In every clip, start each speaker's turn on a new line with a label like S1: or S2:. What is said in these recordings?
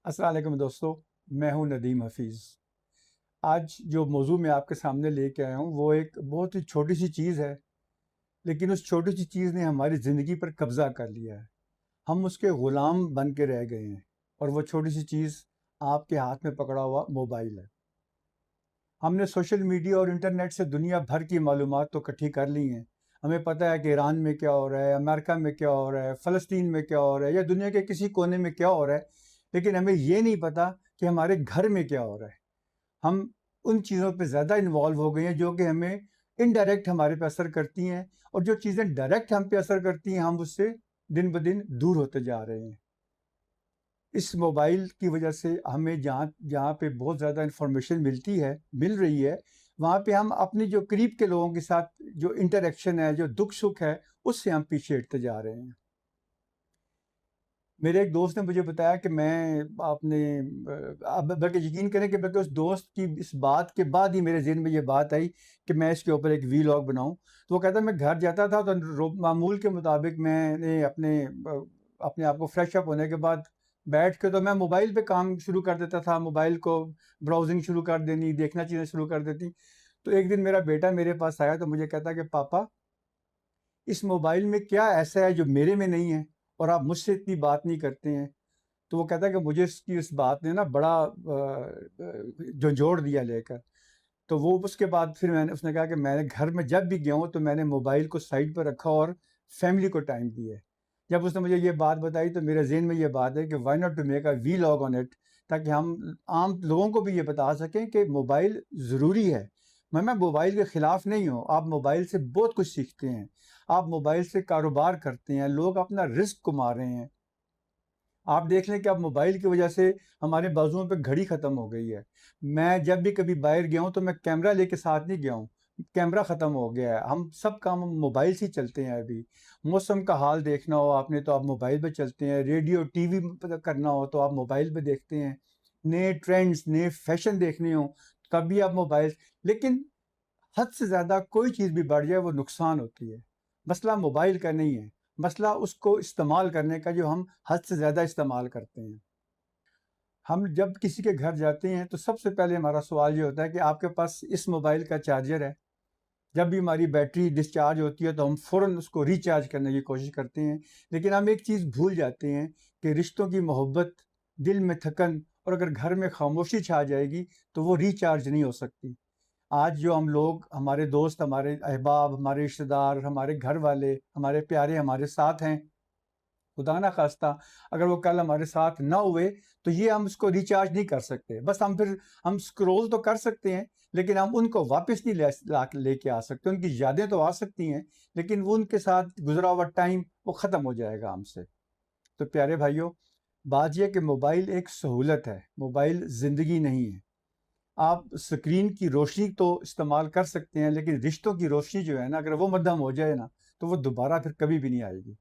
S1: السلام علیکم دوستو، میں ہوں ندیم حفیظ۔ آج جو موضوع میں آپ کے سامنے لے کے آیا ہوں وہ ایک بہت ہی چھوٹی سی چیز ہے، لیکن اس چھوٹی سی چیز نے ہماری زندگی پر قبضہ کر لیا ہے۔ ہم اس کے غلام بن کے رہ گئے ہیں، اور وہ چھوٹی سی چیز آپ کے ہاتھ میں پکڑا ہوا موبائل ہے۔ ہم نے سوشل میڈیا اور انٹرنیٹ سے دنیا بھر کی معلومات تو اکٹھی کر لی ہیں۔ ہمیں پتہ ہے کہ ایران میں کیا ہو رہا ہے، امریکہ میں کیا ہو رہا ہے، فلسطین میں کیا ہو رہا ہے، یا دنیا کے کسی کونے میں کیا ہو رہا ہے، لیکن ہمیں یہ نہیں پتہ کہ ہمارے گھر میں کیا ہو رہا ہے۔ ہم ان چیزوں پہ زیادہ انوالو ہو گئے ہیں جو کہ ہمیں انڈائریکٹ ہمارے پہ اثر کرتی ہیں، اور جو چیزیں ڈائریکٹ ہم پہ اثر کرتی ہیں ہم اس سے دن بدن دور ہوتے جا رہے ہیں۔ اس موبائل کی وجہ سے ہمیں جہاں پہ بہت زیادہ انفارمیشن مل رہی ہے، وہاں پہ ہم اپنی جو قریب کے لوگوں کے ساتھ جو انٹریکشن ہے، جو دکھ سکھ ہے، اس سے ہم پیچھے ہٹتے جا رہے ہیں۔ میرے ایک دوست نے مجھے بتایا کہ آپ بلکہ یقین کریں کہ بلکہ اس دوست کی اس بات کے بعد ہی میرے ذہن میں یہ بات آئی کہ میں اس کے اوپر ایک وی لاگ بناؤں۔ تو وہ کہتا ہے میں گھر جاتا تھا تو معمول کے مطابق میں نے اپنے آپ کو فریش اپ ہونے کے بعد بیٹھ کے تو میں موبائل پہ کام شروع کر دیتا تھا، موبائل کو براؤزنگ شروع کر دینی، دیکھنا چیزیں شروع کر دیتی۔ تو ایک دن میرا بیٹا میرے پاس آیا تو مجھے کہتا کہ پاپا، اس موبائل میں کیا ایسا ہے جو میرے میں نہیں ہے، اور آپ مجھ سے اتنی بات نہیں کرتے ہیں؟ تو وہ کہتا ہے کہ مجھے اس بات نے نا بڑا جھنجھوڑ دیا لے کر۔ تو وہ اس کے بعد پھر اس نے کہا کہ میں نے گھر میں جب بھی گیا ہوں تو میں نے موبائل کو سائڈ پر رکھا اور فیملی کو ٹائم دیا ہے۔ جب اس نے مجھے یہ بات بتائی تو میرے ذہن میں یہ بات ہے کہ why not to make a vlog on it, تاکہ ہم عام لوگوں کو بھی یہ بتا سکیں کہ موبائل ضروری ہے۔ میں موبائل کے خلاف نہیں ہوں، آپ موبائل سے بہت کچھ سیکھتے ہیں، آپ موبائل سے کاروبار کرتے ہیں، لوگ اپنا رزق کما رہے ہیں۔ آپ دیکھ لیں کہ اب موبائل کی وجہ سے ہمارے بازوؤں پہ گھڑی ختم ہو گئی ہے۔ میں جب بھی کبھی باہر گیا ہوں تو میں کیمرہ لے کے ساتھ نہیں گیا ہوں، کیمرہ ختم ہو گیا ہے۔ ہم سب کام موبائل سے چلتے ہیں۔ ابھی موسم کا حال دیکھنا ہو آپ نے تو آپ موبائل پہ چلتے ہیں، ریڈیو ٹی وی کرنا ہو تو آپ موبائل پہ دیکھتے ہیں، نئے ٹرینڈز نئے فیشن دیکھنے ہوں کبھی آپ موبائل۔ لیکن حد سے زیادہ کوئی چیز بھی بڑھ جائے وہ نقصان ہوتی ہے۔ مسئلہ موبائل کا نہیں ہے، مسئلہ اس کو استعمال کرنے کا جو ہم حد سے زیادہ استعمال کرتے ہیں۔ ہم جب کسی کے گھر جاتے ہیں تو سب سے پہلے ہمارا سوال یہ ہوتا ہے کہ آپ کے پاس اس موبائل کا چارجر ہے؟ جب بھی ہماری بیٹری ڈسچارج ہوتی ہے تو ہم فوراً اس کو ریچارج کرنے کی کوشش کرتے ہیں، لیکن ہم ایک چیز بھول جاتے ہیں کہ رشتوں کی محبت، دل میں تھکن، اور اگر گھر میں خاموشی چھا جائے گی تو وہ ریچارج نہیں ہو سکتی۔ آج جو ہم لوگ، ہمارے دوست، ہمارے احباب، ہمارے رشتہ دار، ہمارے گھر والے، ہمارے پیارے ہمارے ساتھ ہیں، خدا نہ خواستہ اگر وہ کل ہمارے ساتھ نہ ہوئے تو یہ ہم اس کو ریچارج نہیں کر سکتے۔ بس ہم سکرول تو کر سکتے ہیں، لیکن ہم ان کو واپس نہیں لے کے آ سکتے۔ ان کی یادیں تو آ سکتی ہیں، لیکن وہ ان کے ساتھ گزرا ہوا ٹائم وہ ختم ہو جائے گا ہم سے۔ تو پیارے بھائیوں، بات یہ کہ موبائل ایک سہولت ہے، موبائل زندگی نہیں ہے۔ آپ سکرین کی روشنی تو استعمال کر سکتے ہیں، لیکن رشتوں کی روشنی جو ہے نا، اگر وہ مدھم ہو جائے نا تو وہ دوبارہ پھر کبھی بھی نہیں آئے گی۔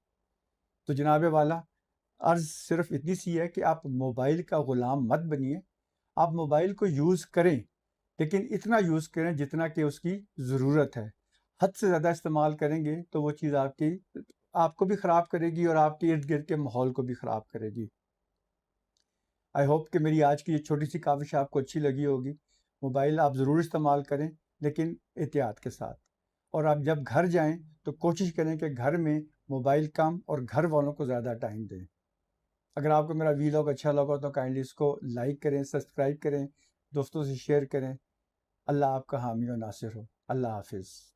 S1: تو جناب والا، عرض صرف اتنی سی ہے کہ آپ موبائل کا غلام مت بنیے۔ آپ موبائل کو یوز کریں، لیکن اتنا یوز کریں جتنا کہ اس کی ضرورت ہے۔ حد سے زیادہ استعمال کریں گے تو وہ چیز آپ کو بھی خراب کرے گی، اور آپ کے ارد گرد کے ماحول کو بھی خراب کرے گی۔ آئی ہوپ کہ میری آج کی یہ چھوٹی سی کاوش آپ کو اچھی لگی ہوگی۔ موبائل آپ ضرور استعمال کریں، لیکن احتیاط کے ساتھ۔ اور آپ جب گھر جائیں تو کوشش کریں کہ گھر میں موبائل کم اور گھر والوں کو زیادہ ٹائم دیں۔ اگر آپ کو میرا وی لاگ اچھا لگا تو کائنڈلی اس کو لائک کریں، سبسکرائب کریں، دوستوں سے شیئر کریں۔ اللہ آپ کا حامی و ناصر ہو۔ اللہ حافظ۔